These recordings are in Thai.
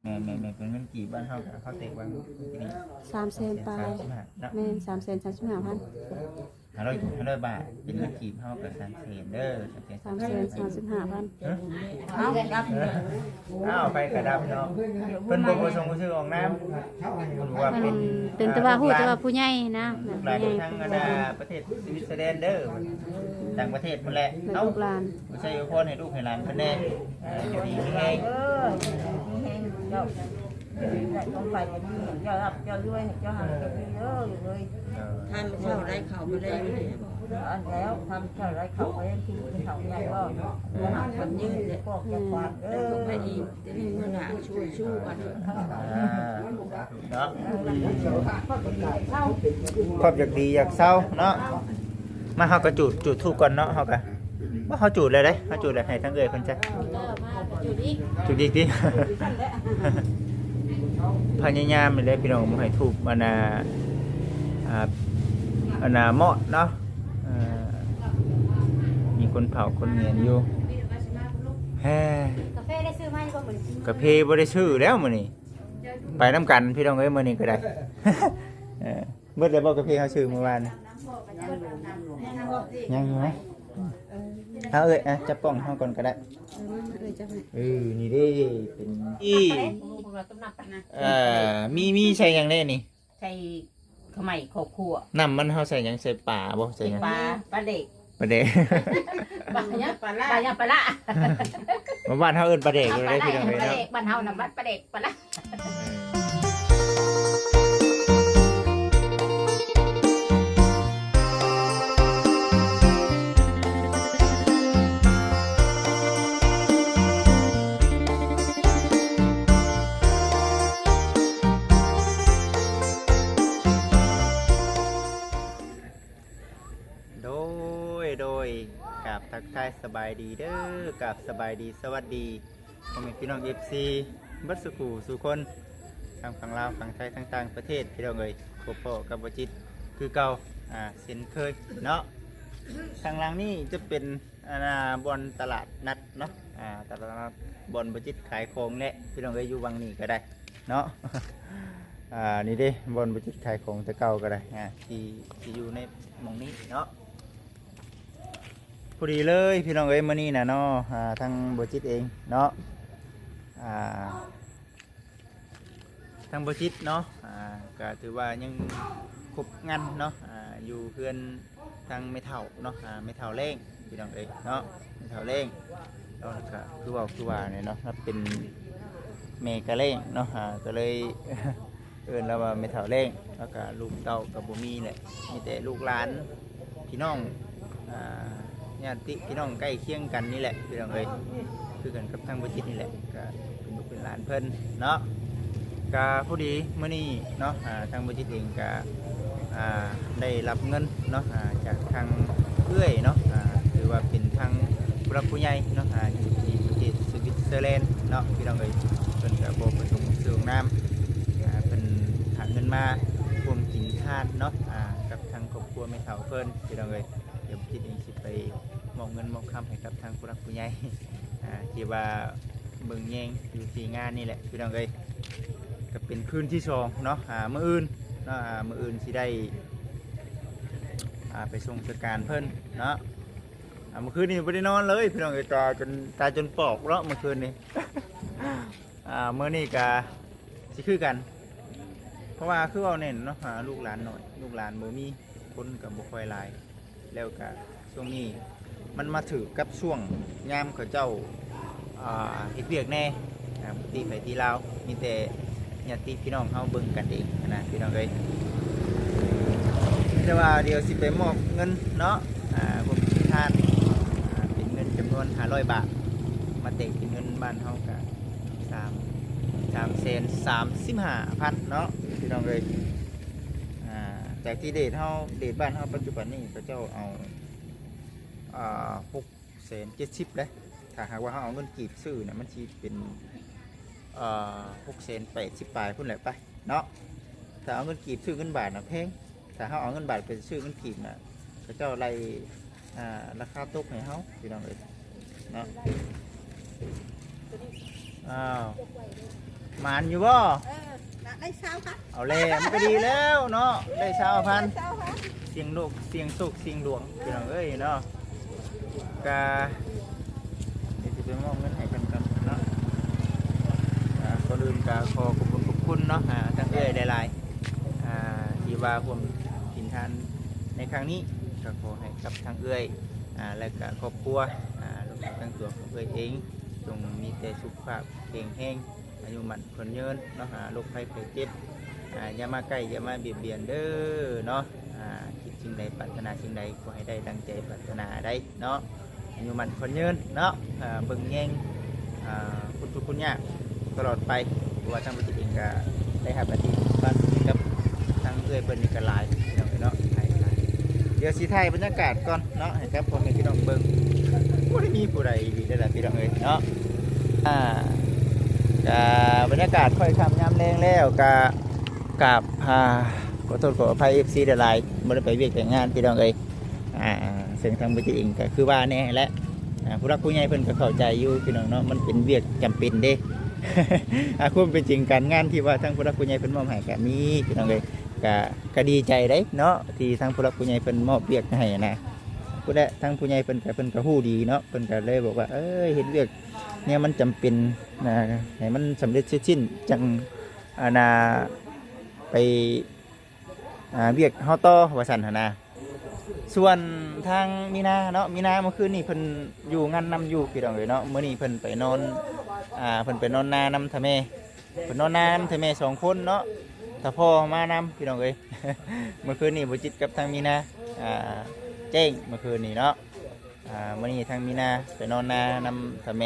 แม่เป็นเงินกี่บ้านเขาเตะบ้านนี่300,000ปลายแม่335,000 500 บาทเป็นเงินกีบเขากับ300,000เด้อ335,000อ้าวไปกระดับเนาะเพิ่นบ่ส่งผู้ซื้อออกน้ำว่าเป็นแต่ว่าฮู้แต่ว่าผู้ใหญ่นะหลายทางประเทศสวิตเซอร์แลนด์เด้อต่างประเทศมันแหละเอ้าบ่ใช่พ่อให้ลูกให้หลานเพิ่นแน่อยู่ดีมีแฮงเจ้าต้องไปเป็นที่เจ้ารับเจ้าด้วยเจ้าหาเจ้าเยอะอยู่เลยท่านเช่าได้เขาไม่ได้ไม่ได้บอก อันแล้วทำเท่าไรเขาไปที่เขาใหญ่ก็หาคนยืนเลยพวกจะกวาดทุกไปอีกจะมีเงินหาช่วยชู้กันเนาะครอบอยากดีอยากเศร้าเนาะมาเฮาก็จุดทูบก่อนเนาะเฮาก็ว่าเฮาจุดเลยเด้เฮาจุดเลยให้ทั้งเอ้ยเพิ่นจ้ะจุดอีกดิพยายามเลยพี่น้องบ่ให้ทูบมันเหมาะเนาะมีคนเผาคนเงียนอยู่แฮ่กาแฟได้ซื้อมาอยู่บ่เหมือนจริงกาแฟบ่ได้ซื้อแล้วมื้อนี้ไปน้ำกันพี่น้องเอ้ยมื้อนี้ก็ได้เบิดแล้วบ่กาแฟเฮาซื้อเมื่อวานยังอยู่ไหมเอาเอ้ยจับกล้องเฮาก่อนก็ได้นี่เด้เป็นมีใส่หยังแน่นี่ใส่ขมายขบขั่วน้ำมันเฮาใส่หยังใส่ป่าบ่ใส่หยังปลาเด็กปลาเด็กปลาเนี้ยปลาละบ้านเฮาเอิ้นปลาเด็กเลยพี่น้องเอ้ยเนาะบ้านเฮาน่ะบ้านปลาเด็กปลาละโดยกับทักทายสบายดีเด้อกับสบายดีสวัสดีพ่อแม่พี่น้อง FC บัดสุขุสู่คนทางฝั่งลาวฝั่งไทยทั้งต่างประเทศพี่น้องเอ้ยโคโปกับบ่จิตคือเก่าเช่นเคยเนาะทางหลังนี่จะเป็นบอนตลาดนัดเนาะตลาดนัดบอนบ่จิตขายของแหละพี่น้องเอ้ยอยู่วังนี้ก็ได้เนาะนี่เด้บอนบ่จิตขายของแต่เก่าก็ได้ที่อยู่ในหม่องนี้เนาะพอดีเลยพี่น้องเอ้ยมื้อนี้นะเนาะทางบ่จิตเองเนาะทางบ่จิตเนาะก็ถือว่ายังครบงานเนาะอยู่เพื่อนทางไม่เฒ่าเนาะไม่เฒ่าเร่งพี่น้องเอ้ยเนาะไม่เฒ่าเร่งแล้วก็คือว่าเนี่ยเนาะเป็นเมกะเร่งเนาะก็เลยเอิ้นแล้วว่าไม่เฒ่าเร่งแล้วก็ลูกเต้าก็บ่มีแหละมีแต่ลูกหลานพี่น้องญาติพี่น้องใกล้เคียงกันนี่แหละพี่น้องเอ้ยคือกันกับทางบ่จิตนี่แหละก็เป็นลูกเป็นหลานเพิ่นเนาะก็พอดีมื้อนี้เนาะทางบ่จิตเองก็ได้รับเงินเนาะจากทางเอื้อยเนาะหรือว่าเป็นทางผู้รับผู้ใหญ่เนาะอยู่ที่ประเทศสวิตเซอร์แลนด์เนาะพี่น้องเอ้ยเพิ่นก็บ่ประสงค์ซื้อน้ำเพิ่นหาเงินมาร่วมกินทานเนาะกับทางครอบครัวแม่เฒ่าเพิ่นพี่น้องเอ้ยเดี๋ยวบ่จิตเองสิไปมอบเงินมอบคำให้กับทางผู้รักผู้ใหญ่ที่ว่าเบิ่งแยงอยู่ที่งานนี่แหละพี่น้องเอ้ยก็เป็นคืนที่2เนาะมื้ออื่นเนาะมื้ออื่นสิได้ไปส่งราชการเพิ่นเนาะเมื่อคืนนี้บ่ได้นอนเลยพี่น้องเอ้ยตาจนปอกเนาะเมื่อคืนนี้ มื้อนี้ก็สิคือกันเพราะว่าคือเอาเน้นเนาะลูกหลานหน่อยลูกหลานบ่มีคนก็บ่ค่อยหลายแล้วก็ช่วงนี้มันมาถือกับช่วงยามเขาเจ้าเฮ็ดเวียกแน่ตีไปตีลาวมีแต่ญาติพี่น้องเฮาเบิ่งกันเองนะพี่น้องเอ้ยแต่ว่าเดี๋ยวสิไปมอบเงินเนาะผมสิทานเป็นเงินจำนวน500 บาทมาเตะเป็นเงินบ้านเฮาก็335,000เนาะพี่น้องเอ้ยจากที่เดทบ้านเฮาปัจจุบันนี้เขาเจ้าเอา670,000เลยถ้าหากว่าเขาเอาเงินกีบซื้อเนี่ยมันจะเป็น680,000ปลายพุ่นแหละไปเนาะถ้าเอาเงินกีบซื้อเงินบาทนะแพงถ้าเขาเอาเงินบาทไปซื้อเงินกีบน่ะเขาเจ้าไล่ราคาตกให้เขาพี่น้องเลยเนาะ หมานอยู่บ่ ได้เช้าครับ เอาแล้วมันก็ดีแล้วเนาะได้ชาวพัน เช้าครับ เสียงโลกเสียงโศกเสียงดวงพี่น้องเอ้ยเนาะกาเดี๋ยวจะไปมอบเงินให้กันกันเนาะก็ลืมกาขอขอบคุณเนาะทั้งเอ้ยได้หลายที่ว่าผมกินทานในครั้งนี้ก็ขอให้กับทางเอ้ยและก็ครอบครัวทั้งตัวของเอ้ยเองจงมีแต่สุขภาพแข็งแรงอายุมันคนยืนเนาะโรคภัยไข้เจ็บอย่ามาใกล้อย่ามาเบียดเบียนเด้อเนาะคิดสิ่งใดปรารถนาสิ่งใดขอให้ได้ดังใจปรารถนาได้เนาะอายุมันคนยืนเนาะเบิ่งแย่งคุณทุกคุณยากตลอดไปเพราะว่าทางปฏิเองก็ได้หับอาทิตย์บ้านกับทางเอื้อยเปิ้นนี่ก็หลายเนาะไทยหลายเดี๋ยวสีไทยบรรยากาศก่อนเนาะให้ครับพ่อแม่พี่น้องเบิ่งบ่ได้มีผู้ใดดีได้ล่ะพี่น้องเอ้ยเนาะบรรยากาศค่อยค่ำยามแรงแล้วกับขอโทษขออภัย FC ได้หลายบ่ได้ไปเวียกแต่งงานพี่น้องเอ้ยซึ่งทางปฏิเองก็คือว่าแน่และผู้รักผู้ใหญ่เพิ่นก็เข้าใจอยู่พี่น้องเนาะมันเป็นเวียกจำเป็นเด้ คุ้มเป็นจริงการงานที่ว่าทางผู้รักผู้ใหญ่เพิ่นมอบให้ก็มีพี่น้องเอ้ยก็ดีใจได้เนาะที่ทางผู้รักผู้ใหญ่เพิ่นมอบเวียกให้นะผู้ใดทางผู้ใหญ่เพิ่นก็ฮู้ดีเนาะเพิ่นก็เลยบอกว่าเห็นเวียกเนี่ยมันจำเป็นนะให้มันสำเร็จเสร็จสิ้นจังไปเวียกเฮาต่อว่าซั่นหั่นนะส่วนทางมีนาเนาะมีนาเมื่อคืนนี้เพิ่นอยู่งานนำอยู่พี่น้องเอ้ยเนาะมื้อนี้เพิ่นไปนอนเพิ่นไปนอนนานำทะเมเพิ่นนอนนานทะเม2คนเนาะถ้าพ่อมานำพี่น้องเอ้ย เมื่อคืนนี้บ่จิตกับทางมีนาแจ้งเมื่อคืนนี้เนาะมื้อนี้ทางมีนาไปนอนนานำทะเม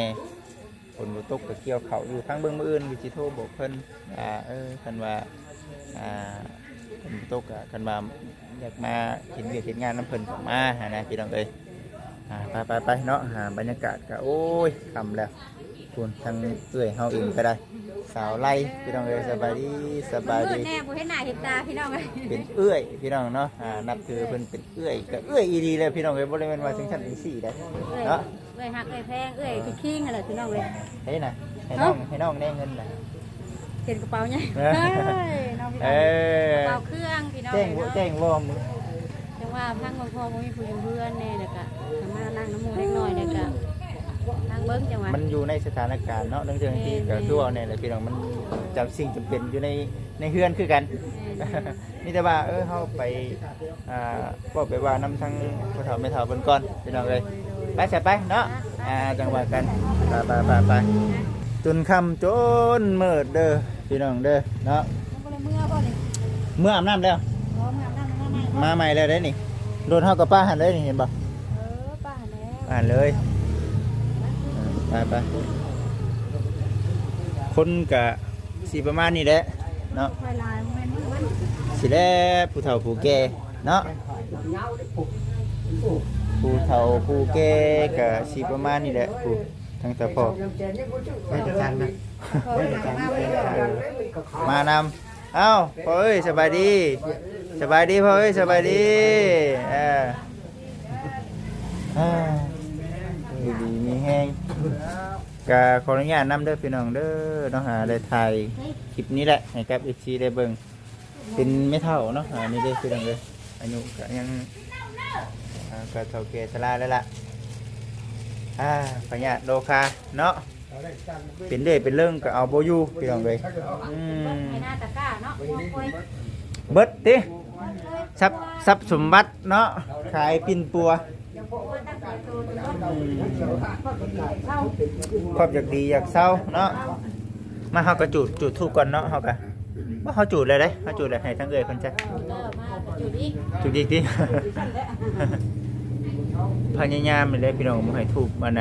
ฝนบ่ตกก็เกี่ยวข้าวอยู่ทางเบิ่งมื้ออื่นก็สิโทรบอกเพิ่นคันว่าฝนบ่ตกก็คันว่าอยากมาเห็นเวียกเห็นงานน้ำเพิ่นก็มานะพี่น้องเอ้ยไปเนาะบรรยากาศก็โอ้ยคำแล้วคุณทางเอื้อยเฮาเองก็ได้สาวไล่พี่น้องเอ้ยสบายดีแน่บ่เห็นหน้าเห็นตาพี่น้องเอ้ย เป็นเอื้อยพี่น้องเนาะนับถือเพิ่นเป็นเอื้อยก็เอื้อยอีดีเลยพี่น้องเอ้ยบ่ได้แม่นว่าถึงชั้นถึง4ได้เนาะเอ้ยฮักเอ้ยแพงเอ้ยคือคิงอะไรพี่น้องเอ้ย เฮ้ยน่ะให้น้องได้เงินน่ะ เห็นกระเป๋าใหญ่น้องพี่น้องกระเป๋าเครื่องพี่น้องแจ้งว่ามือ จังว่าพังบ่พอบ่มีผู้อยู่เพื่อนแน่แล้วก็มานั่งน้ำมูกเล็กน้อยแล้วก็นั่งเบิ่งจังว่ามันอยู่ในสถานการณ์เนาะเรื่องที่ก็คือว่าเนี่ยแหละพี่น้องมันจำสิ่งจำเป็นอยู่ในเฮือนคือกันนี่แต่ว่าเฮาไปก็ไปว่านำทั้งพ่อเฒ่าแม่เฒ่าเพิ่นก่อนพี่น้องเอ้ยไปใส่ไปเนาะจังหวะกันไปจนค่ำจนมืดเด้อพี่น้องเด้อเนาะเมื่ออาบน้ำแล้วมาใหม่แล้วได้นี่โดนเฮากับป้าหันเลยนี่เห็นบ่ป้าหันแล้วหันเลยไปคนกะสีประมาณนี้แหละเนาะสิแลผู้เฒ่าผู้แก่เนาะผู้เฒ่าผู้แก่กะสีประมาณนี้แหละผู้ทั้งตาพ่อมานำเอ้าพ่อเอ้ยสบายดีพ่อเอ้ยสบายดีดีมีแห้งก็ขออนุญาตนำเด้อพี่น้องเด้อน้องได้ถ่ายคลิปนี้แหละให้กับFCได้เบิ่งเป็นไม่เท่าเนาะนี่เด้อพี่น้องเด้ออายุก็ยังก็เท่าแก่ชราแล้วล่ะพญาโลคาเนาะเป็นเด้เป็นเรื่องก็เอาบ่อยู่พี่น้องเอ้ยเบิดติทรัพย์สมบัติเนาะขายปิ่นปัวครอบอยากดีอยากเศร้าเนาะมาเฮาก็จุดทูบก่อนเนาะเฮาก็ว่าเฮาจุดเลยเด้เฮาจุดเลยให้ทั้งเอ้ยเพิ่นจ้ะจุดอีกติพยายามเลยพี่น้องบ่ให้ทูบมัน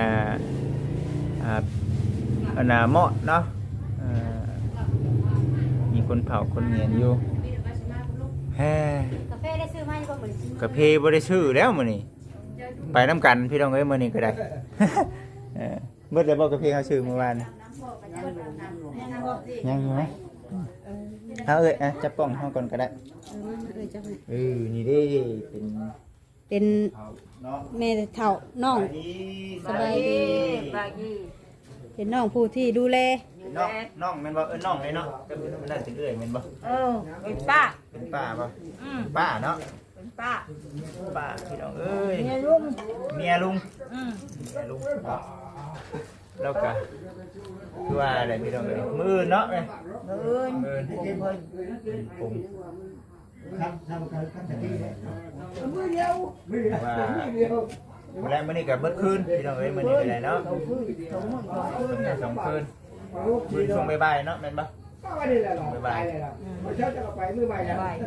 เหมาะเนาะมีคนเผาคนเงียนอยู่กาแฟได้ซื้อมาอยู่บ่เหมือน กาแฟบ่ได้ซื้อแล้วมื้อนี้ไปน้ำกันพี่น้องเอ้ยมื้อนี้ก็ได้เบิดแล้วบ่กาแฟเฮาซื้อเมื่อวานยังอยู่ไหมเอ้ยจับกล้องเฮาก่อนก็ได้นี่เด้เป็นแม่เฒ่าน้องสบายดี เป็นน้องผู้ที่ดูแล น้องแม่นบ่น้องเลยเนาะก็มันน่าสิเอื้อยแม่นบ่ เป็นป้า เป็นป้าบ่ป้าเนาะ เป็นป้า ป้าพี่น้องเอ้ย เมียลุง เมียลุงเมียลุงเนาะแล้วก็คือว่าอะไรพี่น้องเอ้ยมื้ออื่นเนาะแม่ เอิญ มื้ออื่น ผม ผมว่ามื้อแรกมื้อนี้ก็เบิดคืนพี่น้องเอ้ยมื้อนี้ก็ได้เนาะ สองคืน มื้อช่วงบ่ายๆเนาะแม่นบ่บ่าย ไป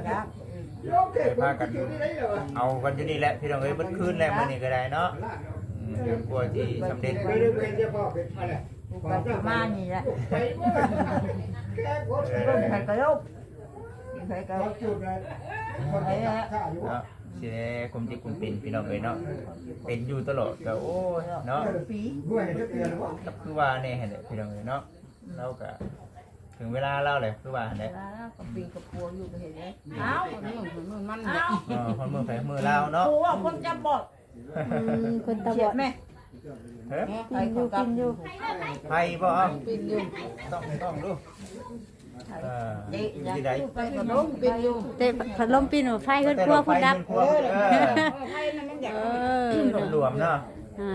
ครับ ๆไปพากันเอากันอยู่นี่แหละพี่น้องเอ้ยเบิดคืนแล้วมื้อนี้ก็ได้เนาะเดี๋ยวกลัวที่สำเร็จ ไปมานี่แหละลูกใครก็ลูกใครก็ลูกใครฮะ เนาะสิได้คุมที่คุมเป็นพี่น้องเอ้ยเนาะเป็นอยู่ตลอดก็โอ้ยเนาะ ปี ก็คือว่าเนี่ยเห็นพี่น้องเอ้ยเนาะเราก็ถึงเวลาเราเลยคือว่าเห็น แล้วก็ปีกับพัวอยู่ก็เห็นไหม เอ้ามัน เอ้า คนมือไฟมือเราเนาะ พัวคนจะบอด คนตาบ เจ็ อบ ด ไหม เฮ้ย ใครเขากับอยู่ ไฟบ่ต้องดูที่ใด ไปกับน้องปีอยู่ แต่พัดลมปีนไฟขึ้นครัวพุ่นดับ ไพ่มันอยาก รวมเนาะ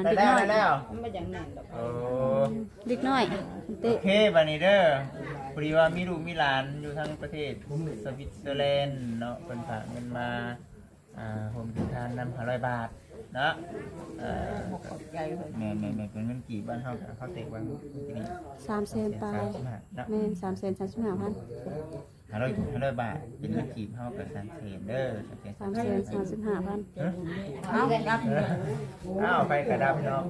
เด็ก ได้ น้อย แล้ว มันไม่อย่างนั้นหรอก โอ้ เด็กน้อย โอ เตะ เคบันนี้เด้อพอดีว่ามีลูกมีหลานอยู่ทั้งประเทศสวิตเซอร์แลนด์เนาะเป็นฝากเงินมาผมทุกท่านนำ500 บาทเนาะ ขอบใจเลย แม่เป็นเงินกี่บ้านเฮากับเขาเตะวันที่นี่ 300,000ปลาย เนาะ แม่น335,000 500 บาทเป็นเงินกีบเฮากับ300,000เด้อ335,000 เอาดับ อ้าวไปกระดับเนาะ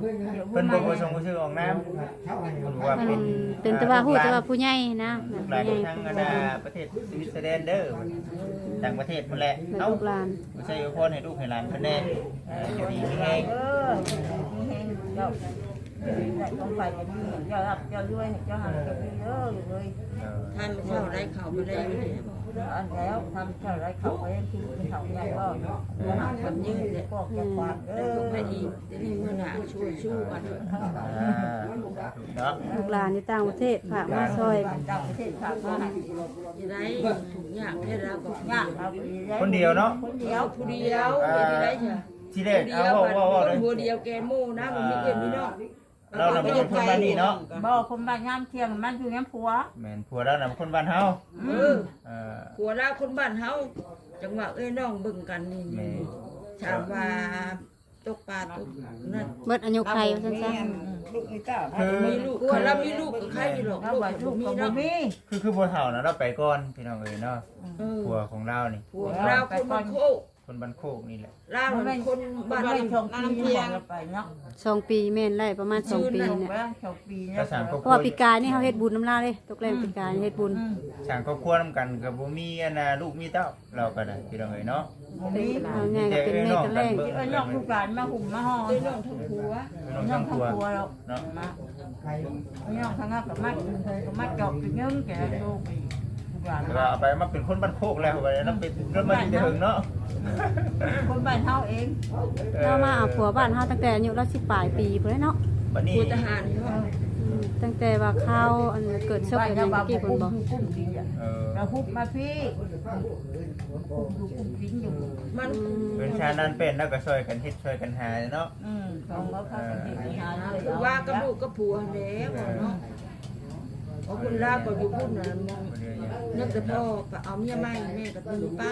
เพิ่นบ่ประสงค์ชื่อออกน้ำเพิ่นว่า มันเป็นแต่ว่าฮู้แต่ว่าผู้ใหญ่นะ หลาย ผู้ใหญ่ ทางประเทศสวิตเซอร์แลนด์เด้อต่างประเทศพุ่นแหละ เป็น เอ้า ลูกหลาน บ่ใช่อวยพรให้ลูกให้หลานเพิ่นแน่อยู่ดีมีแฮง มีแห้งเจ้าแต่ต้องไปจะมีเจ้ารับเจ้าด้วยเจ้าหันจะมีเยอะอยู่เลย ท่านเช่าได้เข่ามาได้ไม่ได้บอก อันแล้วทำเท่าไรเขาไปที่เขาใหญ่ก็หาคนยืดพวกจะควานเออ ไม่ดีจะได้เงินหาช่วยชู้กัน เนาะ ลูกหลานอยู่ต่างประเทศฝากมาซอย ต่างประเทศฝากมา จะได้ถูกอย่างให้เรากับ ยากเรา คนเดียวเนาะ คนเดียว ผู้เดียวจะได้จ้ะ ที่แรก เดี เอา ยว ว่าเลย ผู้เดียวแกมู่นะมันมีเพื่อนพี่น้อง เราน่ะเป็นคนบ้านนี้เนาะ บอกคนบ้านยามเที่ยงมันอยู่น้ำผัว แม่นผัวเราน่ะเป็นคนบ้านเฮา เออ เออ ผัวเราคนบ้านเฮาจังหวะเอ้ยน้องเบิ่งกันนี่ถามว่าตกปลาตกนั่น เบิดอายุไขว่าซั่นซะ ลูกไอ้เจ้า มีลูกคนเรามีลูกกับใครอยู่หรอก เรา ลูก บอก กับ ลูก มี กับ เนาะ มี คือผัวเฒ่าน่ะเราไปก่อนพี่น้องเอ้ยเนาะ เออ ผัวของเรานี่ ผัวเราคนบ้านโคก คนบ้านโคกนี่แหละ ลาวเป็นคนบ้าน ไม่ชง น้ำ ปี เพียง ไปเนาะ 2 ปีแม่นได้ประมาณ2 ปี ชง เนี่ย ไปชงปี ก็สร้างครอบ เพ ค ราะ รัว ว่าปีกายนี่เฮาเฮ็ดบุญน้ำลาเลยตกแรงปีกายเฮ็ดบุญ สร้างครอบครัวนำกันก็บ่มีอันน่ะลูกมีเต้าเราก็ได้พี่น้องเอ้ยเนาะ มี เอาง่ายก็เป็นแม่กันแรง เอ้ยน้องลูกหลานมาหุ่มมาห่อ ได้น้องทั้งผัว น้อง น้อ ทั้ ง ง ทั้ ค ง รัว ครัวเรา เนาะ มาน้องทั้งนั้นกับมัดเคยกับมัดจอกถึงยังแกลูกลูกหลาน แต่ว่าเอาไปมาเป็นคนบ้านโคกแล้วไปแล้วเป็นเริ่มมาจะถึงเนาะ คนบ้านเฮาเอง เรามาเอาผัวบ้านเฮาตั้งแต่อายุเรา10ปลายปีพุ่นเลยเนาะ บัดนี้ ผัวทหารเนาะ ตั้งแต่ว่าข้าวอันเกิดชก บ้าน กัน เรา ยัง บ่ กี่คน กุ้ม บอก กุ้มดีอ่ะ เออ เราฮุบมาพี่กุ้มดูกุ้มกินอยู่ มัน เป็นชานั้นเป็นแล้วก็ช่วยกันเฮ็ดช่วยกันหาเนาะ ของเราพากันดีหาเลย ว่ากับลูกกับผัวแล้วเนาะเพราะคนลาวก็อยู่พุ่นน่ะมองนึกแต่พ่อก็เอาเมียใหม่แม่ก็ตีป้า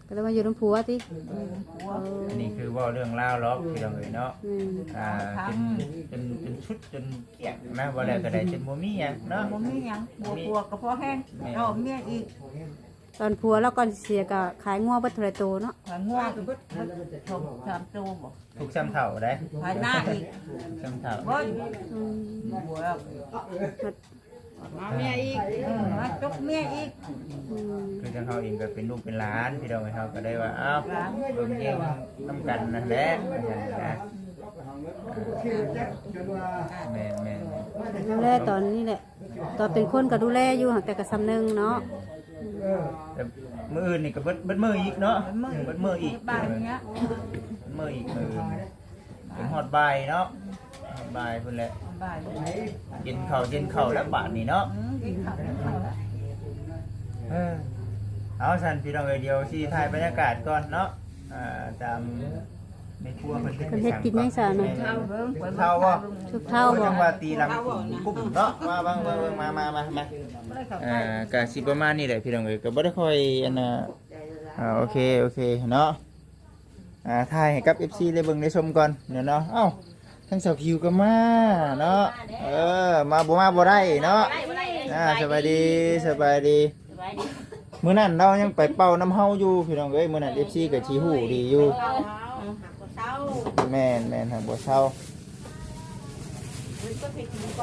ก็เลยมาอยู่น้ำผัวติ อันนี้คือว่าเรื่องเล่าวล็อกที่เราเห็นเนาะ อืม จนชุดจนเกลี้ยงนะว่าแล้วก็ได้จนบ่มีหยังเนาะ บ่มีหยังบัวปัวก็พอแห้งเราเมียอีก ตอนผัวแล้วก่อนเสียก็ขายงัวเบัดเทะเลโตเนาะ ขายงัวก็บ่ชม3ตัวบ่ ทุกซ้ำเท่าได้ ขายหน้าอีก ซ้ำเท่า บ่ อืม บัวแล้ว มาเมียอีก มาจกเมียอีก อืม คือจังเฮาเองก็เป็นลูกเป็นหลานพี่น้องเฮาก็ได้ว่าอ้าวเบิ่งเองนํกันนั่นแหละนะแม่น ดูแลตอนนี้แหละ ตอนเป็นคนก็ดูแลอยู่หักแต่ก็สำนึงเนาะ แต่มื้ออื่นนี่ก็เบิดมื้ออีกเนาะเบิดมื้ออีก บ้านเนี้ย มื้ออีกมื้อเป็นฮอดบ่ายเนาะฮอดบ่ายพุ่นแหละ บ บ่ายบ่าย เย็นเข้าแล้วบาดนี้เนาะ กินข้าวแล้ว เอาสันพี่น้องเดียวที่ถ่ายบรรยากาศก่อนเนาะตามในครัวเพิ่น เพิ่นเฮ็ดกินยังซะนะ เท่าเบิ่ง เท่าบ่ ชุบเท่าบ่ จังว่าตีลังปุ๊บเนาะมาเบิ่งมาก็สิประมาณนี้แหละพี่น้องเอ้ยก็บ่ได้ค่อยอันน่ะโอเคเนาะถ่ายให้กับ FC ได้เบิ่งได้ชมก่อนเดี๋ยวเนาะเอ้าทั้งสาวผิวก็มาเนาะมาบ่ได้เนาะสบายดีมื้อนั้นเรายังไปเป่าน้ำเฮาอยู่พี่น้องเอ้ยมื้อนั้น FC ก็สิฮู้ดีอยู่แม่นครับบ่เซา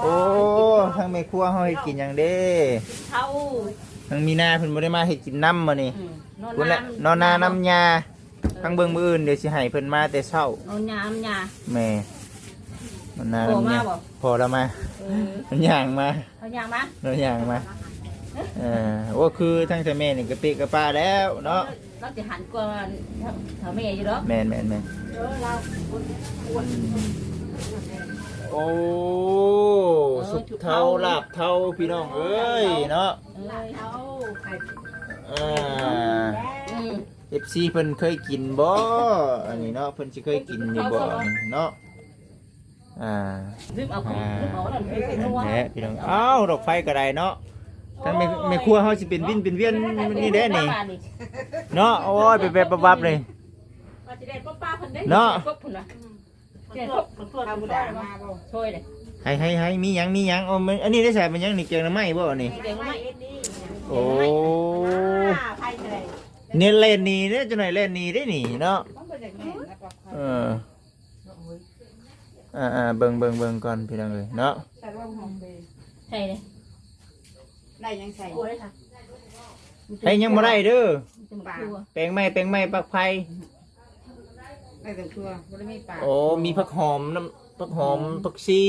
โอ้ทางแม่ครัวเฮาเฮ็ดกินหยังเด้ทางมีนาเพิ่นบ่ได้มาเฮ็ดกินน้ำมื้อนี้พุ่นแหละนอนนาน้ำยาทางเบิ่งมื้ออื่นเดี๋ยวสิให้เพิ่นมาแต่เช้า เอายามยา แม่มันนาน้ำยาพอแล้วมามันย่างมา เอายามมา เราย่างมาโอ้คือทั้งแต่แม่นี่กะปิกะปลาแล้วเนาะ เราจะหันก่อนเท่าแม่อยู่ดอก แม่นโอ้สุกเท่าลาบเท่าพี่น้องเอ้ยเนาะFC เพิ่นเคยกินบ่อันนี้เนาะเพิ่นสิเคยกินอยู่บ่เนาะลืมเอานั่นไปนัว แหละพี่น้องอ้าวดอกไฟก็ได้เนาะทั้งไม่ครัวเฮาสิเป็นวินเป็นเวียนนี่เด้นี่เนาะโอ้ยไปแบบบับเลยเนาะ ช่วยเลย ให้มีหยังโอ้อันนี้ได้ใส่เป็นหยังนี่เกียงน้ำไหม้บ่นี่โอ้เนี่ยเล่นนี่เด้อจังไหนเล่นนี่ได้นี่เนาะเบิ่งก่อนพี่น้องเอ้ยเนาะ ใช่เลย ได้ยังใส่ โอ้ยค่ะ ให้ยังบ่ได้เด้อ ปลา แปลงไม้ปักไผ่ ได้แต่ตัวบ่ได้มีปลา โอ้มีผักหอมน้ำผักหอมผักชี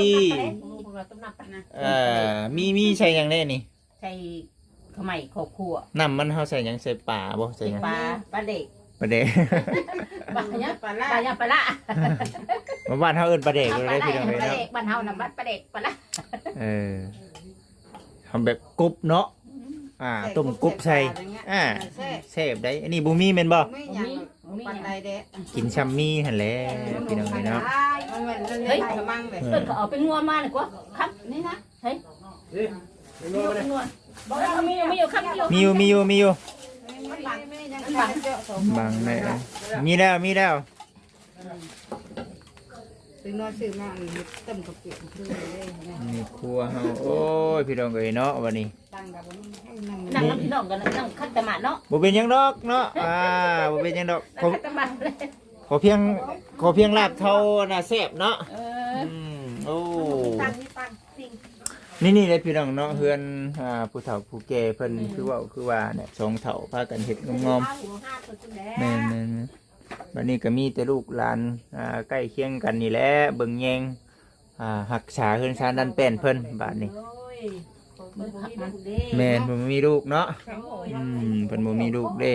ต้มน้ำปลานะ มีใส่หยังได้นี่ ใส่ข้าวใหม่ขอบครัว น้ำมันเฮาใส่หยังใส่ป่าบ่ใส่หยัง ปลาเด็ก ปลาเด็ก ปลาเนี่ยปลาละ มาบ้านเฮาเอิ้นปลาเด็กเลยพี่น้องเอ้ย ปลา เนาะ เด็กบ้านเฮานะบ้านปลาเด็กปลาละ ทำแบบกรุบเนาะต้มกรุบใส่แซ่บได้อันนี้บ่มีแม่นบ่ ไม่ยังปันใดเด้ กินชัมมี่หั่นแหละพี่น้องเอ้ยเนาะ เฮ้ยมั่งเลย เพิ่นก็เอาไปงัวมาเลยกว่าครับนี่นะเฮ้ยงัวบอกว่ามีอยู่ครับ มีอยู่ ไม่ยังปันเยอะสอง บางแม่มีแล้ว ถึงนอนซื้อมาต้มกับเปียกคือเลย นี่ครัวเฮาโอ้ยพี่น้องเอ้ยเนาะวันนี้ ตั้งกับบ่มีให้นั่ง นั่งน้ำพี่น้องกันนั่งคัดตะหมาดเนาะ บ่เป็นหยังดอกเนาะบ่เป็นหยังดอก คัดตะหมาดเลย ขอเพียงลาบเท่าน่ะแซ่บเนาะโอ้ ตั้งนี่ตั้งสิ่ง นี่เลยพี่น้องเนาะเฮือนผู้เฒ่าผู้แก่เพิ่นคือว่าเนี่ยสองเฒ่าพากันเฮ็ดงอมๆแม่นๆบัดนี้ก็มีแต่ลูกหลานใกล้เคียงกันนี่แหละเบิ่งแยงรักษาเฮือนชานดันแป้นเพิ่นบัดนี้แม่นบ่มีลูกเนาะเพิ่นบ่มีลูกเด้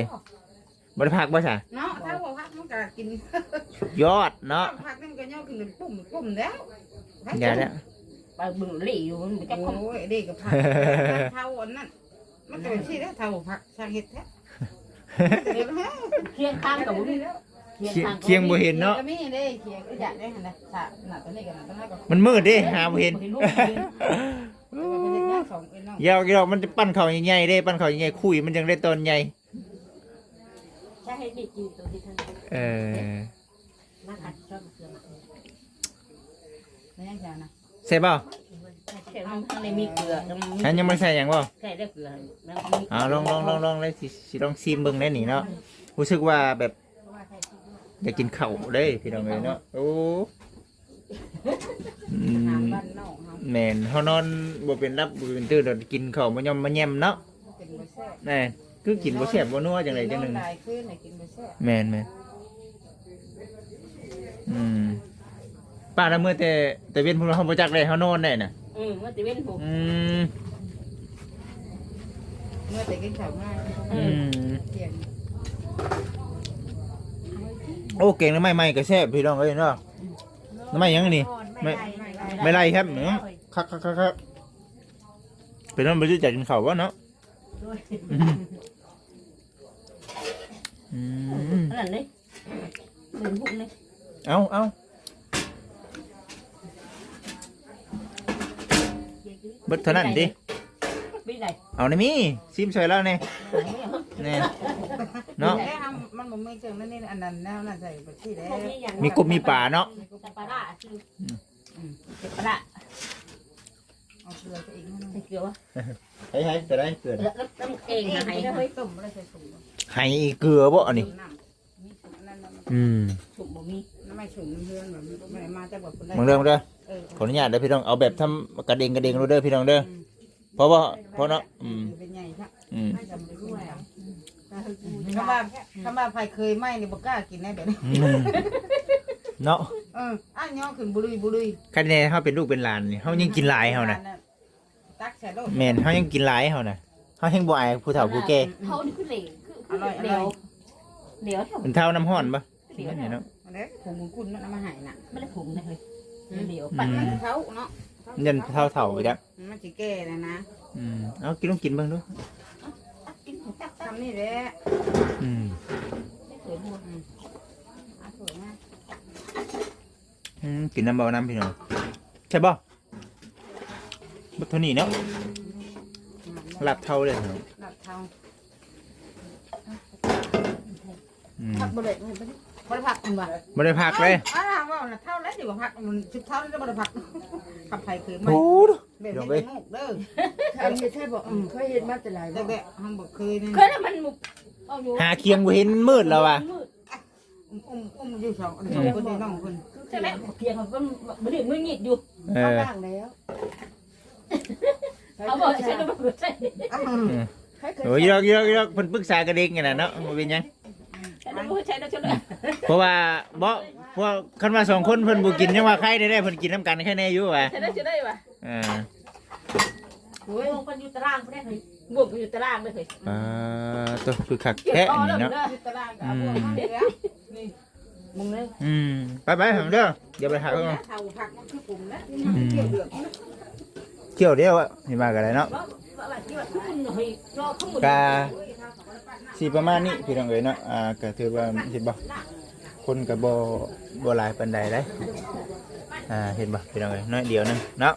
บ่ได้พักบ่ซะ เนาะถ้าบอกพักมันก็กิน ยอดเนาะ พักมันก็ย่อกินเป็นปุ่มแล้ว อย่าแล้ว ไปบึงหลี่อยู่มันจะคง โอ้ยเด็กกับพักเท่าอันนั้นมันก็เป็นที่แล้วเท่าพักสร้างเห็ดแท้เดี๋ยวฮะ เคียงข้างกับบุ้ง เคียงบ่เห็นเนาะ ก็มีเด้เคียงก็อยากได้หั่นน่ะสะหน้าตัวนี้กันตัวนั้นก็ มันมืดเด้หาบ่เห็น ยาวมันจะปั้นเขาใหญ่ๆได้ปั้นเขาใหญ่ๆคุยมันจังได้ตอนใหญ่ ใช่ให้ดิจีตัวที่ท่านน่าขัดชอบเกลือ ไม่ยังจะนะ ใช่เปล่า แต่ข้างในมีเกลือ อันยังไม่ใส่หยังบ่ ใช่ได้เกลือ ลองเลยสิลองชิมเบิ่งได้นี่เนาะรู้สึกว่าแบบอยากกินข้าวได้พี่น้องเลยเนาะโอ้แม่นเฮานอนบ่เป็นรับบ่เป็นตื่นกินข้าวบ่ยอมมาแย่มเนาะแน่คือกินบ่แซ่บบ่นัวจังไดจังนึงแม่นป้าละเมื่อแต่เว้นพุ่นเฮาบ่จักเลยเฮานอนได้น่ะเมื่อติเว้นผมเมื่อแต่กินข้าวง่ายเที่ยง โอ้เก่งนะไม่ก็แซ่บพี่น้องเอ้ยเนาะไม่ยังนี่ไม่ ไม่ไรครับครับเป็นนั่นไม่ได้จัดกินข้าววะเนาะ อันนั้นเลยเหมือนหุ่นเลย เอาเบิดเท่านั้นดิ ปีไหน เอาในมีซิมใส่แล้วเนี่ยเนี่ยเนาะ มันบ่ไม่เจอนั่นนี่อันนั้นแนวนั้นใส่บ่ที่แล้ว มีกบมีป่าเนาะ แต่ปลาละคือปลาละ เอาเกลือตัวเอง ใส่เกลือวะ ให้จะได้เกลือ แล้วต้องเองนะให้ ต้มบ่ได้ใส่ถุง ให้เกลือบ่อันนี้ น้ำมีถุงนั่น ถุงบ่มี น้ำไม่ถุงเพื่อนแบบไม่มาแต่แบบคนได้ มึงเริ่มเด้อขออนุญาตเด้อพี่น้องเอาแบบทำกระเด้งรู้เด้อพี่น้องเด้อเพราะเนาะเป็นไงครับ จำไม่รู้แล้ว คำว่าไผเคยไหมนี่บ่กล้ากินแน่แบบนี้ เนาะ อันย่อขึ้นบุรี คันแน่เฮาเป็นลูกเป็นหลานนี่เฮายังกินหลายเฮาน่ะ ตักใส่โลด แม่นเฮายังกินหลายเฮาน่ะเฮาแฮงบ่อายผู้เฒ่าผู้แก่ เขานี่คือเหลวคือเหลวเหลว เป็นเท่าน้ำร้อนปะนี่เนาะ อันนี้ผงกุนมันเอามาให้น่ะ ไม่ได้ผงเลยเหลว ปั่นเขาเนาะ ยันเท่าอีกแล้ว มันสิแก่แล้วนะ เอากินต้องกินเบ้างดู ทำนี่แหละ สวยบัว สวยมาก กินน้ำเบาน้ำพี่น้องใช่ป่ะบัตเท่านี้เนาะหลับเท่าเลยเนาะ หลับเท้า ผักบะเล็ดมันบ่ได้ผักมันว่ะ ไม่ได้พักเลย ว่าเท่าแล้วสิว่าผักมันชุบเท่าแล้วบ่ได้ผักขับไผเคยไหม โอ้ย แบบนี้งกเด้อ อันนี้ใช่บ่เคยเห็นมาแต่หลายแต่แบบทำบ่เคยนี่ เคยแล้วมันมุกเอาอยู่ หาเคียงกูเห็นมืดแล้วว่ะ อยู่สองคนที่น้องคน ใช่ไหมเพียงเขาก็บ่ได้มือหงิดอยู่ เขาล่างแล้ว เขาบอกใช่แล้วบ่ใช่ โอ้ยยกเพิ่นปรึกษากันเองไงน่ะเนาะมันเป็นยัง ใช่แล้วบ่ใช่แล้วใช่แล้ว เพราะว่าเพราะคันว่า2คนเพิ่นบ่กินยังว่าใครได้เพิ่นกินน้ำกันแค่แน่อยู่ว่ะ ใช่แล้วจะได้ว่ะ โอ้ย บวกกันอยู่ตารางบ่ได้เคยบวกอยู่ตารางได้เคย ตัวคือคักแท้นี่เนาะ ตารางกับพวกมันนี่มึงเลย ไปผมเด้อเดี๋ยวไปหาเขา เท่าผักมันคือปุ่มนะเกี่ยวเดือด เที่ยวเดียวอ่ะนี่มากันเลยเนาะ ว่าที่ว่าคุณเฮ้ยรอข้างบน กาสีประมาณนี้พี่น้องเอ๋ยเนาะก็ถือว่าเห็นบ่คนกับบ่หลายปานใดเลยเห็นบ่พี่น้องเอ๋ยน้อยเดียวนึงเนาะ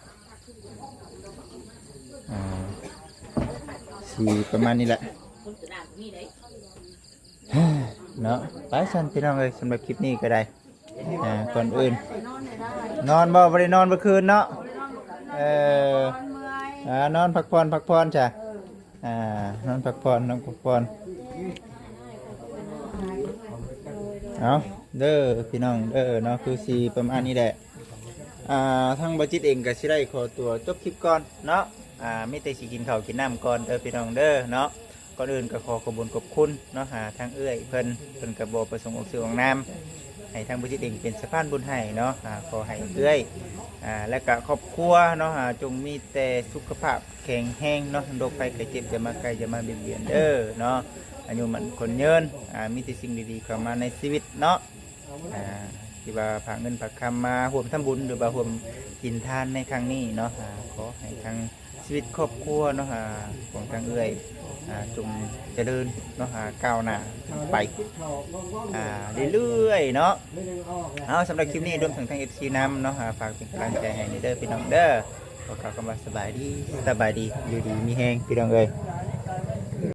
สีประมาณนี้แหละเนาะไปสั่นพี่น้องเอ๋ยสำหรับคลิปนี้ก็ได้ก่อนอื่นนอนบ่ได้นอนเมื่อคืนเนาะนอนพักผ่อนจ้ะนอนพักผ่อนเอาเด้อพี่น้องเด้อเนาะคือสีประมาณนี้แหละทั้งบัจิตเองก็สิได้ขอตัวจบคลิปก่อนเนาะไม่แต่สิกินข้าวกินน้ำก่อนเด้อพี่น้องเด้อเนาะก่อนอื่นก็ขอขอบคุณเนาะทางเอื้อยเพิ่นก็บ่ประสงค์ออกสื่อออกนามให้ทางบัจิตเองเป็นสะพานบุญให้เนาะขอให้เอื้อยและก็ครอบครัวเนาะจงมีแต่สุขภาพแข็งแรงเนาะโรคภัยไข้เจ็บจะมาใกล้จะมาเบียดเด้อเนาะอายุมันคนยืนมีแต่สิ่งดีๆเข้ามาในชีวิตเนาะที่ว่าฝากเงินฝากคำมาร่วมทำบุญหรือว่าร่วมกินทานในครั้งนี้เนาะขอให้ทางชีวิตครอบครัวเนาะของทางเอื้อยจงเจริญเนาะก้าวหน้าไปเรื่อยๆเนาะเอาสำหรับคลิปนี้รวมถึงทาง FC นำเนาะฝากเป็นกำลังใจให้เด้อพี่น้องเด้อขอกล่าวคำว่าสบายดีอยู่ดีมีแฮงพี่น้องเอ้ย